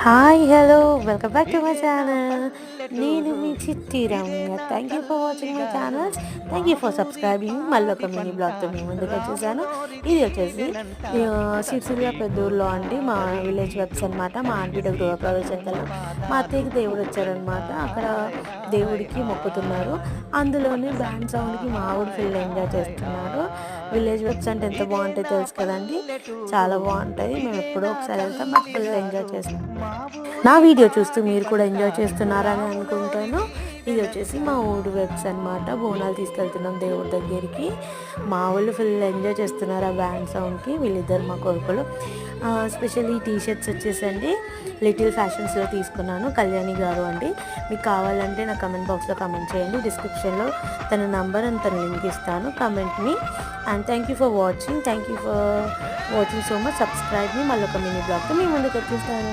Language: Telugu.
Hi hello welcome back to my channel. నేను మీ చిట్టి Ramya. Thank you for watching my channels. Thank you for subscribing. మళ్ళీ ఒక మినీ బ్లాగ్తో మీ ముందుకు వచ్చేసాను. ఇది వచ్చేసి సిరిసిల్ల పెద్దూరులో అండి, మా విలేజ్ వెబ్స్ అనమాట. మా ఆంటీ గృహప్రవేశం కల్లా మా అత్తయ్యకి దేవుడు వచ్చారనమాట. అక్కడ దేవుడికి మొక్కుతున్నారు. అందులోనే బ్యాండ్ సౌండ్కి మా ఊరు ఫుల్ ఎంజాయ్ చేస్తున్నారు. విలేజ్ వెబ్స్ అంటే ఎంత బాగుంటాయి తెలుసు కదండి, చాలా బాగుంటాయి. మేము ఎప్పుడో ఒకసారి వెళ్తాం, బట్ ఫుల్ ఎంజాయ్ చేస్తాం. నా వీడియో చూస్తూ మీరు కూడా ఎంజాయ్ చేస్తున్నారని అనుకుంటాను. ఇది వచ్చేసి మా ఊరు వెబ్స్ అనమాట. బోనాలు తీసుకెళ్తున్నాం దేవుడి దగ్గరికి. మా వాళ్ళు ఫుల్ ఎంజాయ్ చేస్తున్నారు ఆ బ్యాండ్ సౌండ్కి. వీళ్ళిద్దరు మా కొడుకులు. స్పెషల్ ఈ టీషర్ట్స్ వచ్చేసండి లిటిల్ ఫ్యాషన్స్లో తీసుకున్నాను. కళ్యాణి గారు అండి. మీకు కావాలంటే నా కమెంట్ బాక్స్లో కమెంట్ చేయండి. డిస్క్రిప్షన్లో తన నంబర్ అండ్ తన లింక్ ఇస్తాను. కమెంట్ని. And thank you for watching so much. సబ్స్క్రైబ్ని. మళ్ళీ ఒక మినీ బ్లాగ్తో మీ ముందుకు వచ్చేస్తాను.